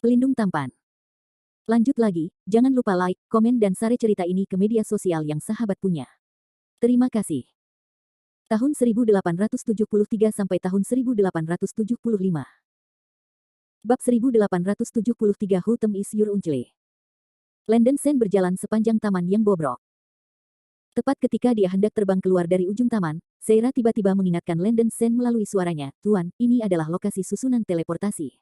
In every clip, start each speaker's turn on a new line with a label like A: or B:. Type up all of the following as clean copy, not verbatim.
A: Pelindung tampan. Lanjut lagi, jangan lupa like, komen dan share cerita ini ke media sosial yang sahabat punya. Terima kasih. Tahun 1873 sampai tahun 1875. Bab 1873 Hutem is your uncle. Landen Sen berjalan sepanjang taman yang bobrok. Tepat ketika dia hendak terbang keluar dari ujung taman, Seira tiba-tiba mengingatkan Landen Sen melalui suaranya, "Tuan, ini adalah lokasi susunan teleportasi."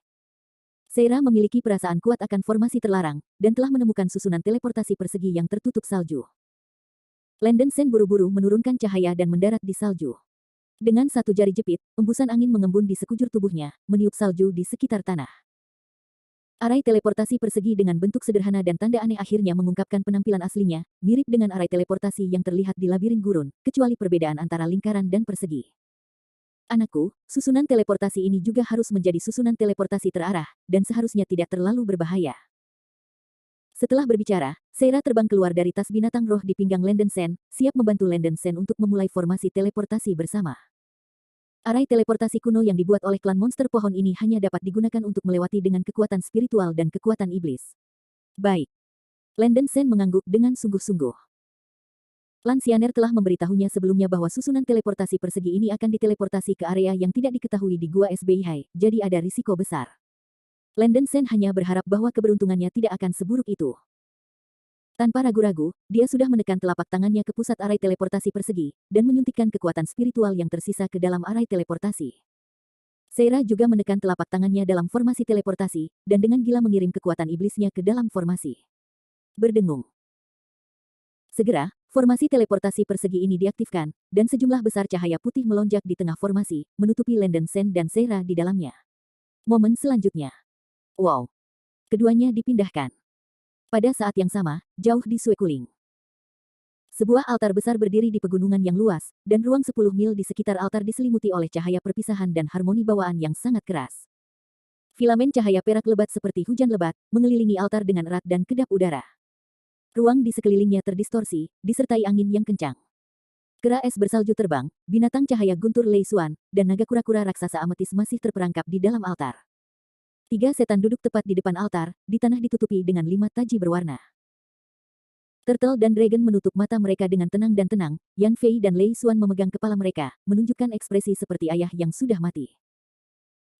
A: Seira memiliki perasaan kuat akan formasi terlarang, dan telah menemukan susunan teleportasi persegi yang tertutup salju. Landen Sen buru-buru menurunkan cahaya dan mendarat di salju. Dengan satu jari jepit, embusan angin mengembun di sekujur tubuhnya, meniup salju di sekitar tanah. Arai teleportasi persegi dengan bentuk sederhana dan tanda aneh akhirnya mengungkapkan penampilan aslinya, mirip dengan arai teleportasi yang terlihat di labirin gurun, kecuali perbedaan antara lingkaran dan persegi. Anakku, susunan teleportasi ini juga harus menjadi susunan teleportasi terarah, dan seharusnya tidak terlalu berbahaya. Setelah berbicara, Seira terbang keluar dari tas binatang roh di pinggang Landen Sen, siap membantu Landen Sen untuk memulai formasi teleportasi bersama. Arai teleportasi kuno yang dibuat oleh klan monster pohon ini hanya dapat digunakan untuk melewati dengan kekuatan spiritual dan kekuatan iblis. Baik. Landen Sen mengangguk dengan sungguh-sungguh. Lan Xianer telah memberitahunya sebelumnya bahwa susunan teleportasi persegi ini akan diteleportasi ke area yang tidak diketahui di Gua SBI, jadi ada risiko besar. Landen Sen hanya berharap bahwa keberuntungannya tidak akan seburuk itu. Tanpa ragu-ragu, dia sudah menekan telapak tangannya ke pusat arai teleportasi persegi, dan menyuntikkan kekuatan spiritual yang tersisa ke dalam arai teleportasi. Seira juga menekan telapak tangannya dalam formasi teleportasi, dan dengan gila mengirim kekuatan iblisnya ke dalam formasi. Berdengung. Segera, formasi teleportasi persegi ini diaktifkan, dan sejumlah besar cahaya putih melonjak di tengah formasi, menutupi Landen Sen dan Seira di dalamnya. Momen selanjutnya. Wow! Keduanya dipindahkan. Pada saat yang sama, jauh di Suekuling. Sebuah altar besar berdiri di pegunungan yang luas, dan ruang 10 mil di sekitar altar diselimuti oleh cahaya perpisahan dan harmoni bawaan yang sangat keras. Filamen cahaya perak lebat seperti hujan lebat, mengelilingi altar dengan erat dan kedap udara. Ruang di sekelilingnya terdistorsi, disertai angin yang kencang. Kera es bersalju terbang, binatang cahaya guntur Lei Xuan, dan naga kura-kura raksasa ametis masih terperangkap di dalam altar. 3 setan duduk tepat di depan altar, di tanah ditutupi dengan 5 taji berwarna. Turtle dan Dragon menutup mata mereka dengan tenang dan tenang, Yan Fei dan Lei Xuan memegang kepala mereka, menunjukkan ekspresi seperti ayah yang sudah mati.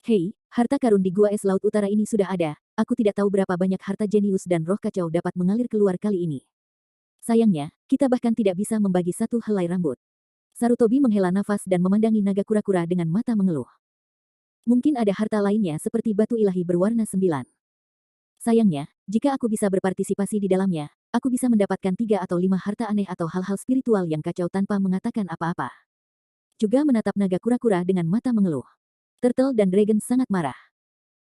A: Hei, harta karun di Gua Es Laut Utara ini sudah ada, aku tidak tahu berapa banyak harta jenius dan roh kacau dapat mengalir keluar kali ini. Sayangnya, kita bahkan tidak bisa membagi satu helai rambut. Sarutobi menghela nafas dan memandangi naga kura-kura dengan mata mengeluh. Mungkin ada harta lainnya seperti batu ilahi berwarna 9. Sayangnya, jika aku bisa berpartisipasi di dalamnya, aku bisa mendapatkan 3 atau 5 harta aneh atau hal-hal spiritual yang kacau tanpa mengatakan apa-apa. Juga menatap naga kura-kura dengan mata mengeluh. Turtle dan Dragon sangat marah.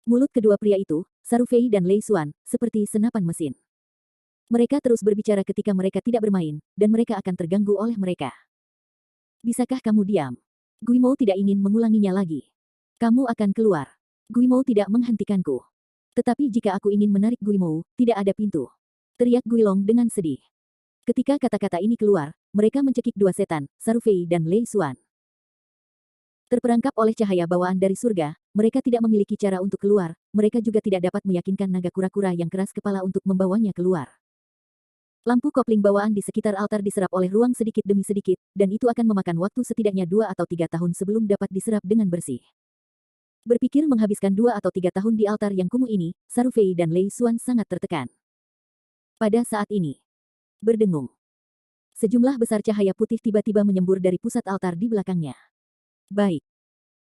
A: Mulut kedua pria itu, Sarufei dan Lei Xuan, seperti senapan mesin. Mereka terus berbicara ketika mereka tidak bermain, dan mereka akan terganggu oleh mereka. Bisakah kamu diam? Guimou tidak ingin mengulanginya lagi. Kamu akan keluar. Guimou tidak menghentikanku. Tetapi jika aku ingin menarik Guimou, tidak ada pintu. Teriak Guilong dengan sedih. Ketika kata-kata ini keluar, mereka mencekik 2 setan, Sarufei dan Lei Xuan. Terperangkap oleh cahaya bawaan dari surga, mereka tidak memiliki cara untuk keluar, mereka juga tidak dapat meyakinkan naga kura-kura yang keras kepala untuk membawanya keluar. Lampu kopling bawaan di sekitar altar diserap oleh ruang sedikit demi sedikit, dan itu akan memakan waktu setidaknya 2 atau 3 tahun sebelum dapat diserap dengan bersih. Berpikir menghabiskan 2 atau 3 tahun di altar yang kumuh ini, Sarufei dan Lei Xuan sangat tertekan. Pada saat ini, berdengung. Sejumlah besar cahaya putih tiba-tiba menyembur dari pusat altar di belakangnya. Baik.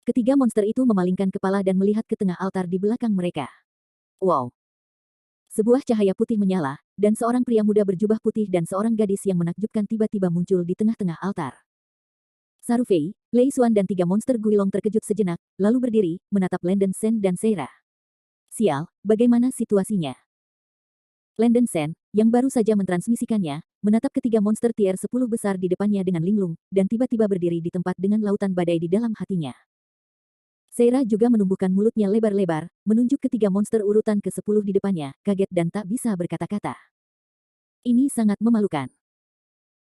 A: Ketiga monster itu memalingkan kepala dan melihat ke tengah altar di belakang mereka. Wow. Sebuah cahaya putih menyala, dan seorang pria muda berjubah putih dan seorang gadis yang menakjubkan tiba-tiba muncul di tengah-tengah altar. Sarufei, Lei Xuan dan 3 monster Guilong terkejut sejenak, lalu berdiri, menatap Landen Sen dan Seira. Sial, bagaimana situasinya? Landen Sen, yang baru saja mentransmisikannya, menatap ketiga monster tier 10 besar di depannya dengan linglung, dan tiba-tiba berdiri di tempat dengan lautan badai di dalam hatinya. Seira juga menumbuhkan mulutnya lebar-lebar, menunjuk ketiga monster urutan ke-10 di depannya, kaget dan tak bisa berkata-kata. Ini sangat memalukan.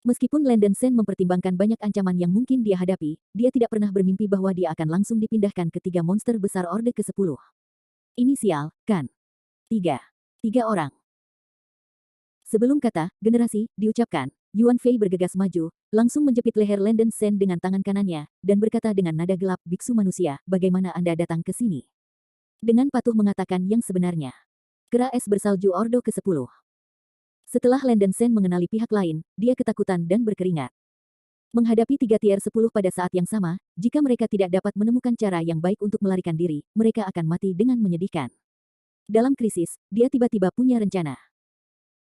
A: Meskipun Landen Sen mempertimbangkan banyak ancaman yang mungkin dia hadapi, dia tidak pernah bermimpi bahwa dia akan langsung dipindahkan ke 3 monster besar Orde ke-10. Ini sial, kan? Tiga orang. Sebelum kata generasi diucapkan, Yuan Fei bergegas maju, langsung menjepit leher Landen Sen dengan tangan kanannya, dan berkata dengan nada gelap, "Biksu manusia, bagaimana Anda datang ke sini?" Dengan patuh mengatakan yang sebenarnya. Kera es bersalju Ordo ke-10. Setelah Landen Sen mengenali pihak lain, dia ketakutan dan berkeringat. Menghadapi 3 tier 10 pada saat yang sama, jika mereka tidak dapat menemukan cara yang baik untuk melarikan diri, mereka akan mati dengan menyedihkan. Dalam krisis, dia tiba-tiba punya rencana.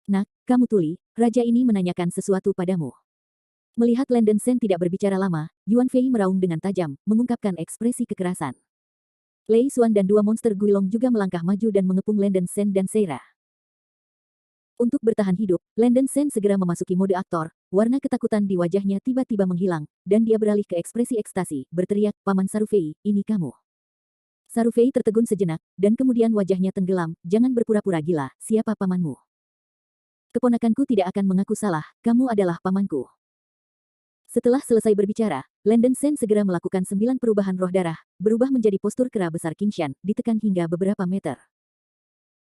A: "Nak, kamu tuli, raja ini menanyakan sesuatu padamu." Melihat Landen Sen tidak berbicara lama, Yuan Fei meraung dengan tajam, mengungkapkan ekspresi kekerasan. Lei Xuan dan 2 monster Guilong juga melangkah maju dan mengepung Landen Sen dan Seira. Untuk bertahan hidup, Landen Sen segera memasuki mode aktor, warna ketakutan di wajahnya tiba-tiba menghilang, dan dia beralih ke ekspresi ekstasi, berteriak, "Paman Sarufei, ini kamu." Sarufei tertegun sejenak, dan kemudian wajahnya tenggelam, "Jangan berpura-pura gila, siapa pamanmu?" "Keponakanku tidak akan mengaku salah, kamu adalah pamanku." Setelah selesai berbicara, Landen Sen segera melakukan 9 perubahan roh darah, berubah menjadi postur kera besar Qingshan, ditekan hingga beberapa meter.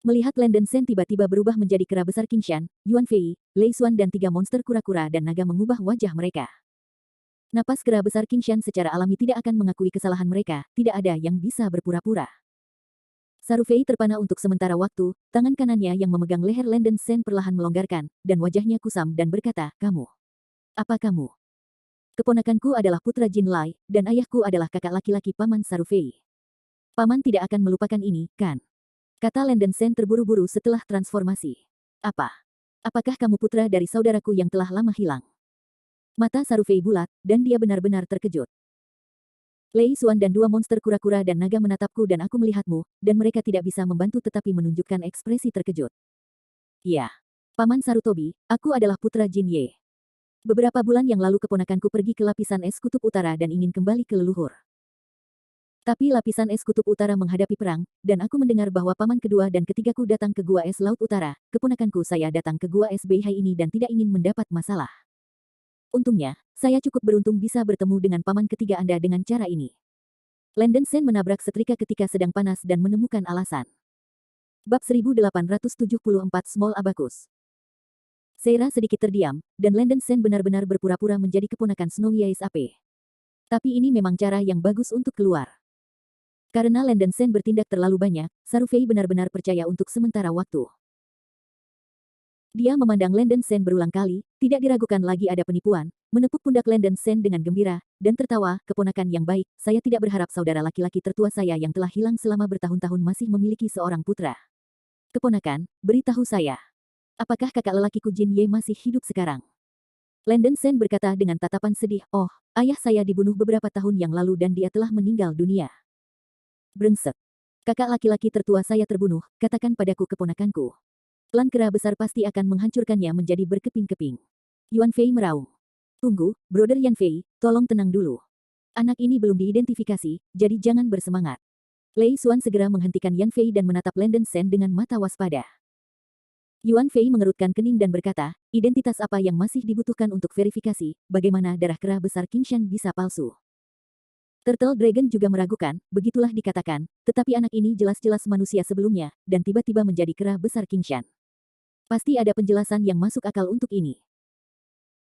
A: Melihat Landen Sen tiba-tiba berubah menjadi kera besar Qingshan, Yuan Fei, Lei Xuan dan 3 monster kura-kura dan naga mengubah wajah mereka. Napas kera besar Qingshan secara alami tidak akan mengakui kesalahan mereka, tidak ada yang bisa berpura-pura. Sarufei terpana untuk sementara waktu, tangan kanannya yang memegang leher Landen Sen perlahan melonggarkan, dan wajahnya kusam dan berkata, "Kamu. Apa kamu?" "Keponakanku adalah putra Jin Lai, dan ayahku adalah kakak laki-laki Paman Sarufei. Paman tidak akan melupakan ini, kan?" Kata Landen Sen terburu-buru setelah transformasi. "Apa? Apakah kamu putra dari saudaraku yang telah lama hilang?" Mata Sarufei bulat, dan dia benar-benar terkejut. "Lei Xuan dan 2 monster kura-kura dan naga menatapku dan aku melihatmu, dan mereka tidak bisa membantu tetapi menunjukkan ekspresi terkejut." "Iya. Paman Sarutobi, aku adalah putra Jin Ye. Beberapa bulan yang lalu keponakanku pergi ke lapisan es kutub utara dan ingin kembali ke leluhur. Tapi lapisan es kutub utara menghadapi perang, dan aku mendengar bahwa paman kedua dan ketigaku datang ke gua es laut utara. Keponakanku saya datang ke gua es Beihai ini dan tidak ingin mendapat masalah. Untungnya, saya cukup beruntung bisa bertemu dengan paman ketiga Anda dengan cara ini." Landen Sen menabrak setrika ketika sedang panas dan menemukan alasan. Bab 1874 Small Abacus. Seira sedikit terdiam, dan Landen Sen benar-benar berpura-pura menjadi keponakan Snowy Eyes AP. Tapi ini memang cara yang bagus untuk keluar. Karena Landen Sen bertindak terlalu banyak, Sarufei benar-benar percaya untuk sementara waktu. Dia memandang Landen Sen berulang kali, tidak diragukan lagi ada penipuan, menepuk pundak Landen Sen dengan gembira, dan tertawa, "Keponakan yang baik, saya tidak berharap saudara laki-laki tertua saya yang telah hilang selama bertahun-tahun masih memiliki seorang putra. Keponakan, beritahu saya. Apakah kakak lelakiku Jin Ye masih hidup sekarang?" Landen Sen berkata dengan tatapan sedih, "Oh, ayah saya dibunuh beberapa tahun yang lalu dan dia telah meninggal dunia." "Brengsek. Kakak laki-laki tertua saya terbunuh, katakan padaku keponakanku. Klan kera besar pasti akan menghancurkannya menjadi berkeping-keping." Yuan Fei meraung. "Tunggu, Brother Yan Fei, tolong tenang dulu. Anak ini belum diidentifikasi, jadi jangan bersemangat." Lei Xuan segera menghentikan Yan Fei dan menatap Landen Sen dengan mata waspada. Yuan Fei mengerutkan kening dan berkata, "Identitas apa yang masih dibutuhkan untuk verifikasi, bagaimana darah kera besar Qingshan bisa palsu?" Turtle Dragon juga meragukan, begitulah dikatakan, tetapi anak ini jelas-jelas manusia sebelumnya, dan tiba-tiba menjadi kera besar Qingshan. Pasti ada penjelasan yang masuk akal untuk ini.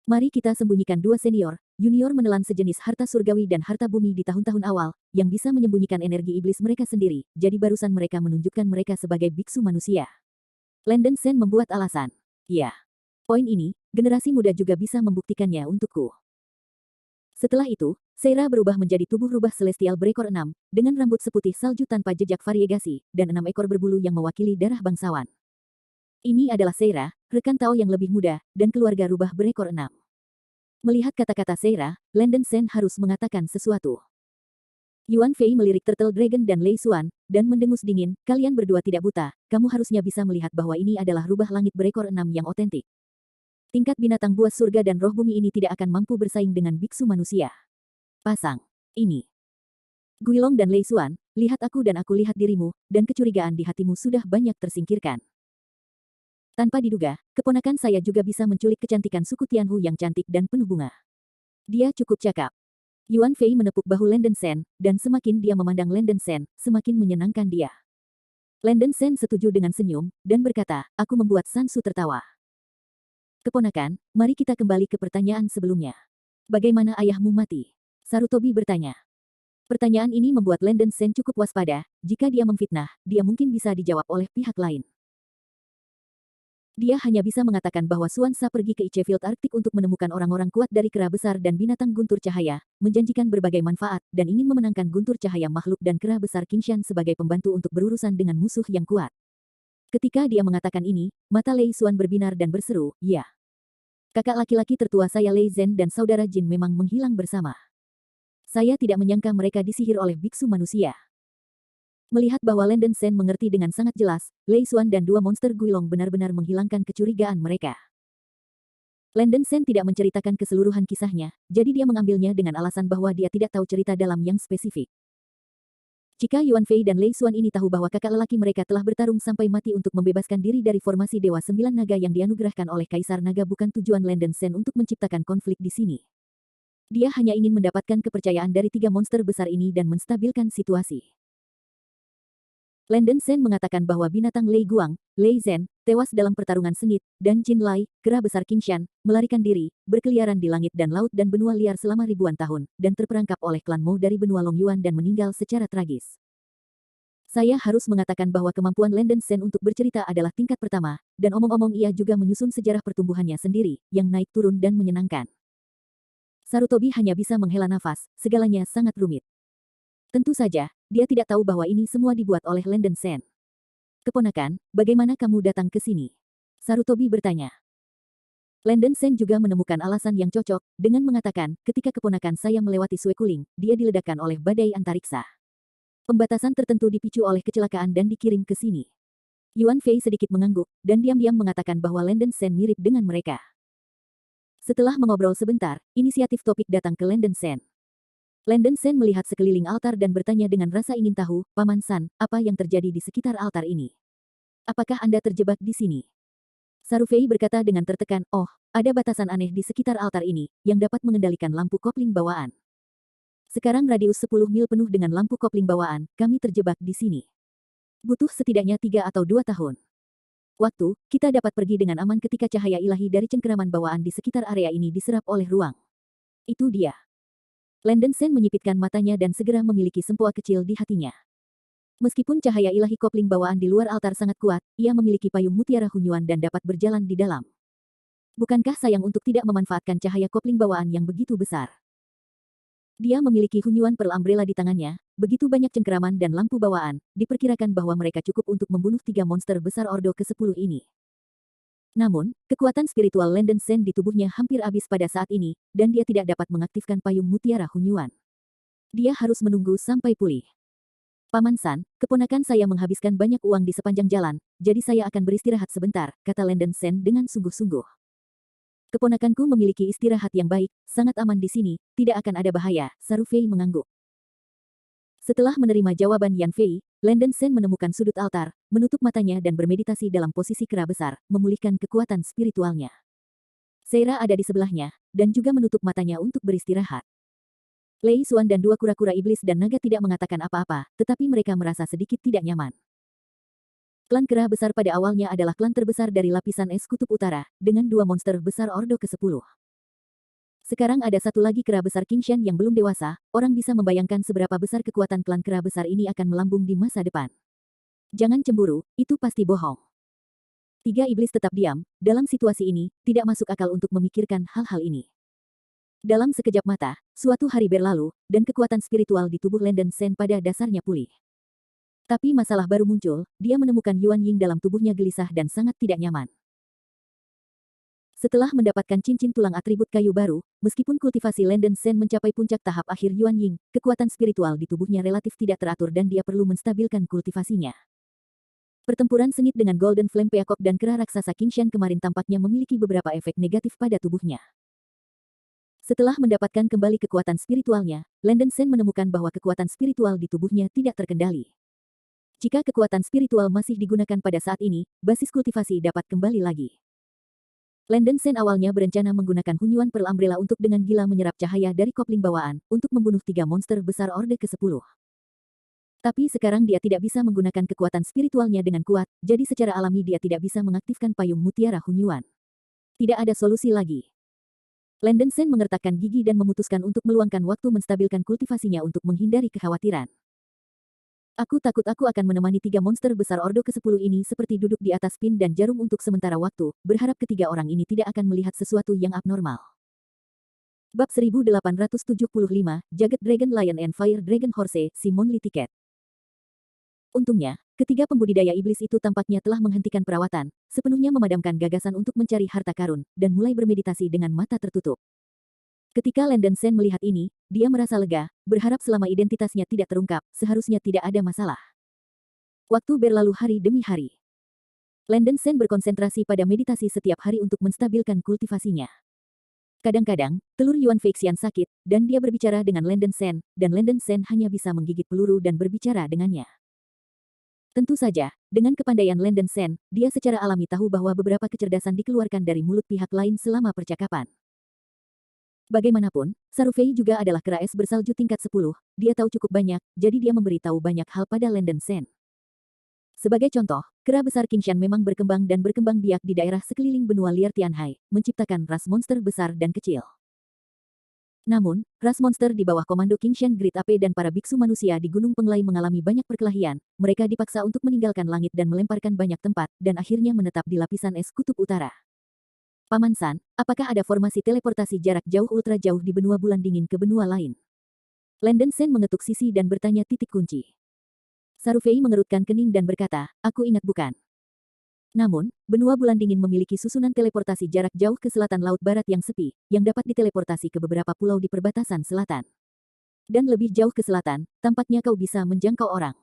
A: Mari kita sembunyikan 2 senior, junior menelan sejenis harta surgawi dan harta bumi di tahun-tahun awal, yang bisa menyembunyikan energi iblis mereka sendiri, jadi barusan mereka menunjukkan mereka sebagai biksu manusia. Landen Sen membuat alasan. "Ya. Poin ini, generasi muda juga bisa membuktikannya untukku." Setelah itu, Seira berubah menjadi tubuh rubah celestial berekor 6, dengan rambut seputih salju tanpa jejak variegasi, dan 6 ekor berbulu yang mewakili darah bangsawan. Ini adalah Seira, rekan Tao yang lebih muda, dan keluarga rubah berekor 6. Melihat kata-kata Seira, Landen Sen harus mengatakan sesuatu. Yuan Fei melirik Turtle Dragon dan Lei Xuan, dan mendengus dingin, "Kalian berdua tidak buta, kamu harusnya bisa melihat bahwa ini adalah rubah langit berekor 6 yang otentik. Tingkat binatang buas surga dan roh bumi ini tidak akan mampu bersaing dengan biksu manusia. Pasang. Ini." Guilong dan Lei Xuan, lihat aku dan aku lihat dirimu, dan kecurigaan di hatimu sudah banyak tersingkirkan. Tanpa diduga, keponakan saya juga bisa menculik kecantikan suku Tianhu yang cantik dan penuh bunga. Dia cukup cakap. Yuan Fei menepuk bahu Landen Sen, dan semakin dia memandang Landen Sen, semakin menyenangkan dia. Landon Sen setuju dengan senyum, dan berkata, aku membuat Sansu tertawa. Keponakan, mari kita kembali ke pertanyaan sebelumnya. Bagaimana ayahmu mati? Sarutobi bertanya. Pertanyaan ini membuat Landon Sen cukup waspada, jika dia memfitnah, dia mungkin bisa dijawab oleh pihak lain. Dia hanya bisa mengatakan bahwa Suansa pergi ke Icefield Arctic untuk menemukan orang-orang kuat dari kera besar dan binatang guntur cahaya, menjanjikan berbagai manfaat, dan ingin memenangkan guntur cahaya makhluk dan kera besar Qingshan sebagai pembantu untuk berurusan dengan musuh yang kuat. Ketika dia mengatakan ini, mata Lei Xuan berbinar dan berseru, ya. Kakak laki-laki tertua saya Lei Zhen dan saudara Jin memang menghilang bersama. Saya tidak menyangka mereka disihir oleh biksu manusia. Melihat bahwa Landon Sen mengerti dengan sangat jelas, Lei Xuan dan dua monster Guilong benar-benar menghilangkan kecurigaan mereka. Landon Sen tidak menceritakan keseluruhan kisahnya, jadi dia mengambilnya dengan alasan bahwa dia tidak tahu cerita dalam yang spesifik. Jika Yuan Fei dan Lei Xuan ini tahu bahwa kakak lelaki mereka telah bertarung sampai mati untuk membebaskan diri dari formasi Dewa Sembilan Naga yang dianugerahkan oleh Kaisar Naga, bukan tujuan Landon Sen untuk menciptakan konflik di sini. Dia hanya ingin mendapatkan kepercayaan dari tiga monster besar ini dan menstabilkan situasi. Landon Sen mengatakan bahwa binatang Lei Guang, Lei Zhen, tewas dalam pertarungan sengit, dan Jin Lai, kera besar Qingshan, melarikan diri, berkeliaran di langit dan laut dan benua liar selama ribuan tahun, dan terperangkap oleh klan Mo dari benua Long Yuan dan meninggal secara tragis. Saya harus mengatakan bahwa kemampuan Landon Sen untuk bercerita adalah tingkat pertama, dan omong-omong ia juga menyusun sejarah pertumbuhannya sendiri, yang naik turun dan menyenangkan. Sarutobi hanya bisa menghela nafas, segalanya sangat rumit. Tentu saja, dia tidak tahu bahwa ini semua dibuat oleh Landon Sen. Keponakan, bagaimana kamu datang ke sini? Sarutobi bertanya. Landon Sen juga menemukan alasan yang cocok, dengan mengatakan, ketika keponakan saya melewati Suekuling, dia diledakkan oleh badai antariksa. Pembatasan tertentu dipicu oleh kecelakaan dan dikirim ke sini. Yuan Fei sedikit mengangguk, dan diam-diam mengatakan bahwa Landon Sen mirip dengan mereka. Setelah mengobrol sebentar, inisiatif topik datang ke Landon Sen. Landon Sen melihat sekeliling altar dan bertanya dengan rasa ingin tahu, Paman San, apa yang terjadi di sekitar altar ini? Apakah Anda terjebak di sini? Sarufei berkata dengan tertekan, oh, ada batasan aneh di sekitar altar ini, yang dapat mengendalikan lampu kopling bawaan. Sekarang radius 10 mil penuh dengan lampu kopling bawaan, kami terjebak di sini. Butuh setidaknya 3 atau 2 tahun. Waktu, kita dapat pergi dengan aman ketika cahaya ilahi dari cengkeraman bawaan di sekitar area ini diserap oleh ruang. Itu dia. Landon Sen menyipitkan matanya dan segera memiliki sempoa kecil di hatinya. Meskipun cahaya ilahi kopling bawaan di luar altar sangat kuat, ia memiliki payung mutiara Hunyuan dan dapat berjalan di dalam. Bukankah sayang untuk tidak memanfaatkan cahaya kopling bawaan yang begitu besar? Dia memiliki Hunyuan Pearl Umbrella di tangannya, begitu banyak cengkeraman dan lampu bawaan, diperkirakan bahwa mereka cukup untuk membunuh tiga monster besar Ordo ke-10 ini. Namun, kekuatan spiritual Landon Sen di tubuhnya hampir habis pada saat ini, dan dia tidak dapat mengaktifkan payung mutiara Hunyuan. Dia harus menunggu sampai pulih. Paman San, keponakan saya menghabiskan banyak uang di sepanjang jalan, jadi saya akan beristirahat sebentar, kata Landon Sen dengan sungguh-sungguh. Keponakanku memiliki istirahat yang baik, sangat aman di sini, tidak akan ada bahaya, Sarufei mengangguk. Setelah menerima jawaban Yan Fei, Landon Sen menemukan sudut altar, menutup matanya dan bermeditasi dalam posisi kera besar, memulihkan kekuatan spiritualnya. Seira ada di sebelahnya, dan juga menutup matanya untuk beristirahat. Lei Xuan dan dua kura-kura iblis dan naga tidak mengatakan apa-apa, tetapi mereka merasa sedikit tidak nyaman. Klan kera besar pada awalnya adalah klan terbesar dari lapisan es kutub utara, dengan dua monster besar Ordo ke-10. Sekarang ada satu lagi kera besar Qingshan yang belum dewasa, orang bisa membayangkan seberapa besar kekuatan klan kera besar ini akan melambung di masa depan. Jangan cemburu, itu pasti bohong. Tiga iblis tetap diam, dalam situasi ini, tidak masuk akal untuk memikirkan hal-hal ini. Dalam sekejap mata, suatu hari berlalu, dan kekuatan spiritual di tubuh Landon Sen pada dasarnya pulih. Tapi masalah baru muncul, dia menemukan Yuan Ying dalam tubuhnya gelisah dan sangat tidak nyaman. Setelah mendapatkan cincin tulang atribut kayu baru, meskipun kultivasi Landon Sen mencapai puncak tahap akhir Yuan Ying, kekuatan spiritual di tubuhnya relatif tidak teratur dan dia perlu menstabilkan kultivasinya. Pertempuran sengit dengan Golden Flame Peacock dan kera raksasa Qingshan kemarin tampaknya memiliki beberapa efek negatif pada tubuhnya. Setelah mendapatkan kembali kekuatan spiritualnya, Landon Sen menemukan bahwa kekuatan spiritual di tubuhnya tidak terkendali. Jika kekuatan spiritual masih digunakan pada saat ini, basis kultivasi dapat kembali lagi. Landon Sen awalnya berencana menggunakan Hunyuan Pearl Umbrella untuk dengan gila menyerap cahaya dari kopling bawaan, untuk membunuh tiga monster besar Orde ke-10. Tapi sekarang dia tidak bisa menggunakan kekuatan spiritualnya dengan kuat, jadi secara alami dia tidak bisa mengaktifkan payung mutiara Hunyuan. Tidak ada solusi lagi. Landen Sen mengertakkan gigi dan memutuskan untuk meluangkan waktu menstabilkan kultivasinya untuk menghindari kekhawatiran. Aku takut aku akan menemani 3 monster besar Ordo ke-10 ini seperti duduk di atas pin dan jarum untuk sementara waktu, berharap ketiga orang ini tidak akan melihat sesuatu yang abnormal. Bab 1875, Jagat Dragon Lion and Fire Dragon Horse, Simon Lee Ticket. Untungnya, ketiga pembudidaya iblis itu tampaknya telah menghentikan perawatan, sepenuhnya memadamkan gagasan untuk mencari harta karun, dan mulai bermeditasi dengan mata tertutup. Ketika Landen Sen melihat ini, dia merasa lega, berharap selama identitasnya tidak terungkap, seharusnya tidak ada masalah. Waktu berlalu hari demi hari. Landen Sen berkonsentrasi pada meditasi setiap hari untuk menstabilkan kultivasinya. Kadang-kadang, telur Yuan Feixian sakit, dan dia berbicara dengan Landen Sen, dan Landen Sen hanya bisa menggigit peluru dan berbicara dengannya. Tentu saja, dengan kepandaian Landen Sen, dia secara alami tahu bahwa beberapa kecerdasan dikeluarkan dari mulut pihak lain selama percakapan. Bagaimanapun, Sarufei juga adalah kera es bersalju tingkat 10, dia tahu cukup banyak, jadi dia memberi tahu banyak hal pada Landen Sen. Sebagai contoh, kera besar Qingshan memang berkembang dan berkembang biak di daerah sekeliling benua liar Tianhai, menciptakan ras monster besar dan kecil. Namun, ras monster di bawah komando Qingshan Great Ape dan para biksu manusia di Gunung Penglai mengalami banyak perkelahian, mereka dipaksa untuk meninggalkan langit dan melemparkan banyak tempat, dan akhirnya menetap di lapisan es kutub utara. Paman San, apakah ada formasi teleportasi jarak jauh ultra jauh di benua bulan dingin ke benua lain? Landen Sen mengetuk sisi dan bertanya titik kunci. Sarufei mengerutkan kening dan berkata, aku ingat bukan. Namun, benua bulan dingin memiliki susunan teleportasi jarak jauh ke selatan laut barat yang sepi, yang dapat diteleportasi ke beberapa pulau di perbatasan selatan. Dan lebih jauh ke selatan, tampaknya kau bisa menjangkau orang.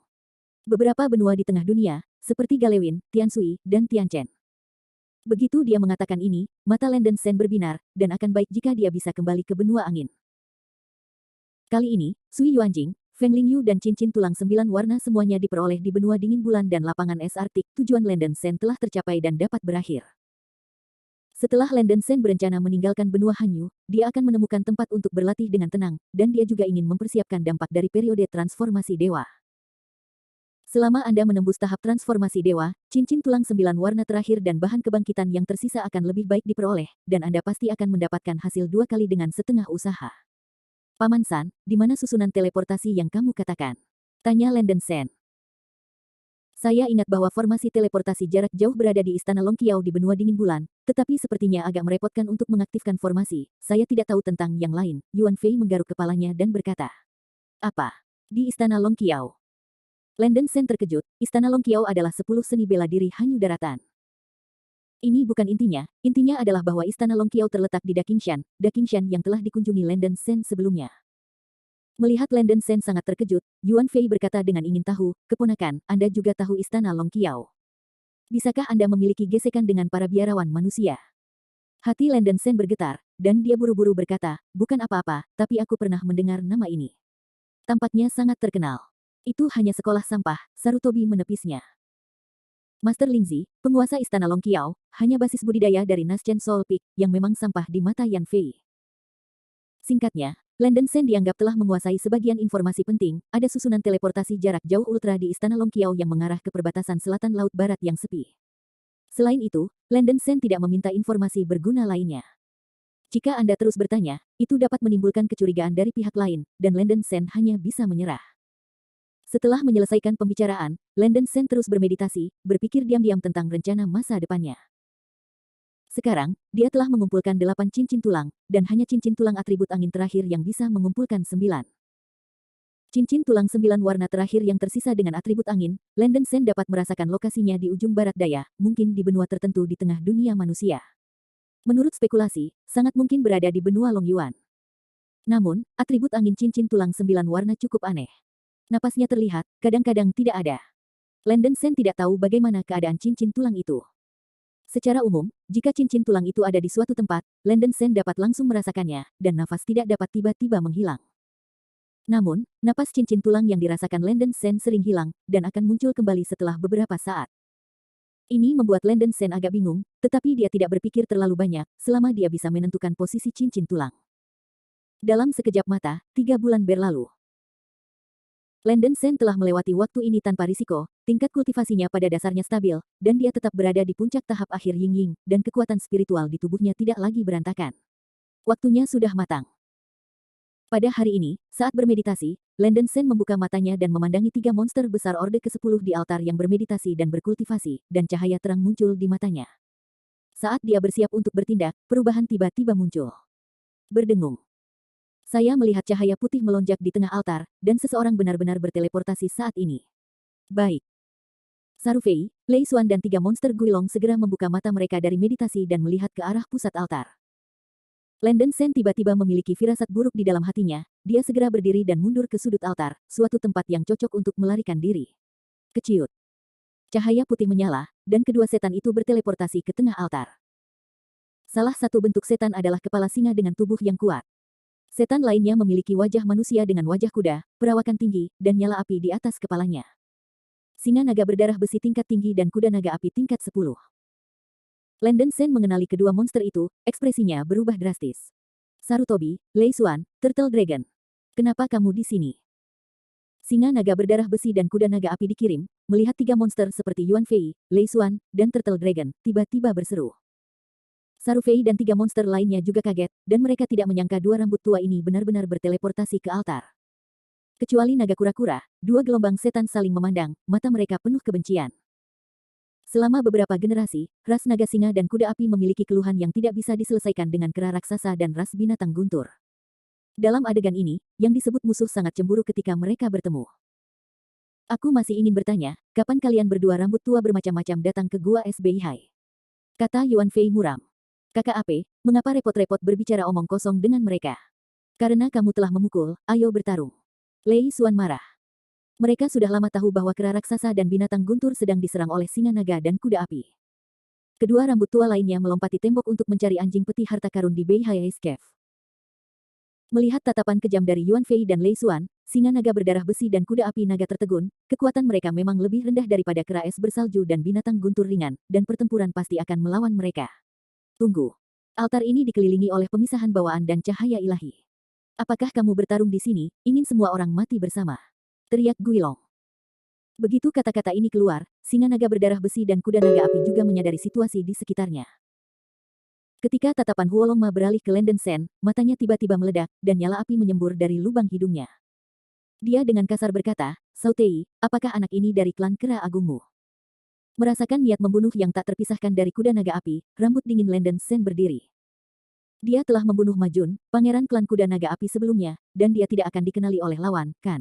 A: Beberapa benua di tengah dunia, seperti Galewin, Tianshui, dan Tianchen. Begitu dia mengatakan ini, mata Landen Sen berbinar, dan akan baik jika dia bisa kembali ke benua angin. Kali ini, Sui Yuanjing, Feng Lingyu dan cincin tulang 9 warna semuanya diperoleh di benua dingin bulan dan lapangan es Arktik. Tujuan Landen Sen telah tercapai dan dapat berakhir. Setelah Landen Sen berencana meninggalkan benua Hanyu, dia akan menemukan tempat untuk berlatih dengan tenang, dan dia juga ingin mempersiapkan dampak dari periode transformasi dewa. Selama Anda menembus tahap transformasi dewa, cincin tulang 9 warna terakhir dan bahan kebangkitan yang tersisa akan lebih baik diperoleh, dan Anda pasti akan mendapatkan hasil 2 kali dengan setengah usaha. Paman San, di mana susunan teleportasi yang kamu katakan? Tanya Landen Sen. Saya ingat bahwa formasi teleportasi jarak jauh berada di Istana Longqiao di benua dingin bulan, tetapi sepertinya agak merepotkan untuk mengaktifkan formasi. Saya tidak tahu tentang yang lain. Yuan Fei menggaruk kepalanya dan berkata. Apa? Di Istana Longqiao? Landen Sen terkejut, Istana Longqiao adalah 10 seni bela diri Hanyu daratan. Ini bukan intinya adalah bahwa Istana Longqiao terletak di Daqingshan yang telah dikunjungi Landen Sen sebelumnya. Melihat Landen Sen sangat terkejut, Yuan Fei berkata dengan ingin tahu, keponakan, Anda juga tahu Istana Longqiao. Bisakah Anda memiliki gesekan dengan para biarawan manusia? Hati Landen Sen bergetar, dan dia buru-buru berkata, bukan apa-apa, tapi aku pernah mendengar nama ini. Tampaknya sangat terkenal. Itu hanya sekolah sampah, Sarutobi menepisnya. Master Lingzi, penguasa Istana Longqiao, hanya basis budidaya dari Naschen Soul Peak, yang memang sampah di mata Yan Fei. Singkatnya, Landen Sen dianggap telah menguasai sebagian informasi penting, ada susunan teleportasi jarak jauh ultra di Istana Longqiao yang mengarah ke perbatasan selatan Laut Barat yang sepi. Selain itu, Landen Sen tidak meminta informasi berguna lainnya. Jika Anda terus bertanya, itu dapat menimbulkan kecurigaan dari pihak lain, dan Landen Sen hanya bisa menyerah. Setelah menyelesaikan pembicaraan, Landen Sen terus bermeditasi, berpikir diam-diam tentang rencana masa depannya. Sekarang, dia telah mengumpulkan 8 cincin tulang, dan hanya cincin tulang atribut angin terakhir yang bisa mengumpulkan 9. Cincin tulang 9 warna terakhir yang tersisa dengan atribut angin, Landen Sen dapat merasakan lokasinya di ujung barat daya, mungkin di benua tertentu di tengah dunia manusia. Menurut spekulasi, sangat mungkin berada di benua Longyuan. Namun, atribut angin cincin tulang 9 warna cukup aneh. Napasnya terlihat, kadang-kadang tidak ada. Landen Sen tidak tahu bagaimana keadaan cincin tulang itu. Secara umum, jika cincin tulang itu ada di suatu tempat, Landen Sen dapat langsung merasakannya, dan nafas tidak dapat tiba-tiba menghilang. Namun, napas cincin tulang yang dirasakan Landen Sen sering hilang, dan akan muncul kembali setelah beberapa saat. Ini membuat Landen Sen agak bingung, tetapi dia tidak berpikir terlalu banyak, selama dia bisa menentukan posisi cincin tulang. Dalam sekejap mata, 3 bulan berlalu. Landen Sen telah melewati waktu ini tanpa risiko, tingkat kultivasinya pada dasarnya stabil, dan dia tetap berada di puncak tahap akhir Ying Ying, dan kekuatan spiritual di tubuhnya tidak lagi berantakan. Waktunya sudah matang. Pada hari ini, saat bermeditasi, Landen Sen membuka matanya dan memandangi 3 monster besar Orde ke-10 di altar yang bermeditasi dan berkultivasi, dan cahaya terang muncul di matanya. Saat dia bersiap untuk bertindak, perubahan tiba-tiba muncul. Berdengung. Saya melihat cahaya putih melonjak di tengah altar, dan seseorang benar-benar berteleportasi saat ini. Baik. Sarufei, Lei Xuan dan 3 monster Guilong segera membuka mata mereka dari meditasi dan melihat ke arah pusat altar. Landen Sen tiba-tiba memiliki firasat buruk di dalam hatinya, dia segera berdiri dan mundur ke sudut altar, suatu tempat yang cocok untuk melarikan diri. Keciut. Cahaya putih menyala, dan kedua setan itu berteleportasi ke tengah altar. Salah satu bentuk setan adalah kepala singa dengan tubuh yang kuat. Setan lainnya memiliki wajah manusia dengan wajah kuda, perawakan tinggi, dan nyala api di atas kepalanya. Singa naga berdarah besi tingkat tinggi dan kuda naga api tingkat 10. Landen Sen mengenali kedua monster itu, ekspresinya berubah drastis. Sarutobi, Lei Xuan, Turtle Dragon. Kenapa kamu di sini? Singa naga berdarah besi dan kuda naga api dikirim, melihat 3 monster seperti Yuan Fei, Lei Xuan, dan Turtle Dragon, tiba-tiba berseru. Sarufei dan 3 monster lainnya juga kaget, dan mereka tidak menyangka 2 rambut tua ini benar-benar berteleportasi ke altar. Kecuali naga kura-kura, 2 gelombang setan saling memandang, mata mereka penuh kebencian. Selama beberapa generasi, ras naga singa dan kuda api memiliki keluhan yang tidak bisa diselesaikan dengan kera raksasa dan ras binatang guntur. Dalam adegan ini, yang disebut musuh sangat cemburu ketika mereka bertemu. Aku masih ingin bertanya, kapan kalian berdua rambut tua bermacam-macam datang ke gua SBI? Kata Yuan Fei muram. Kakak Ape, mengapa repot-repot berbicara omong kosong dengan mereka? Karena kamu telah memukul, ayo bertarung. Lei Xuan marah. Mereka sudah lama tahu bahwa kera raksasa dan binatang guntur sedang diserang oleh singa naga dan kuda api. Kedua rambut tua lainnya melompati tembok untuk mencari anjing peti harta karun di Beihai Cave. Melihat tatapan kejam dari Yuan Fei dan Lei Xuan, singa naga berdarah besi dan kuda api naga tertegun, kekuatan mereka memang lebih rendah daripada kera es bersalju dan binatang guntur ringan, dan pertempuran pasti akan melawan mereka. Tunggu. Altar ini dikelilingi oleh pemisahan bawaan dan cahaya ilahi. Apakah kamu bertarung di sini, ingin semua orang mati bersama? Teriak Guilong. Begitu kata-kata ini keluar, singa naga berdarah besi dan kuda naga api juga menyadari situasi di sekitarnya. Ketika tatapan Huolongma beralih ke Landen Sen, matanya tiba-tiba meledak, dan nyala api menyembur dari lubang hidungnya. Dia dengan kasar berkata, Sautei, apakah anak ini dari klan kera agungmu? Merasakan niat membunuh yang tak terpisahkan dari kuda naga api, rambut dingin Landen Sen berdiri. Dia telah membunuh Majun, pangeran klan kuda naga api sebelumnya, dan dia tidak akan dikenali oleh lawan, kan?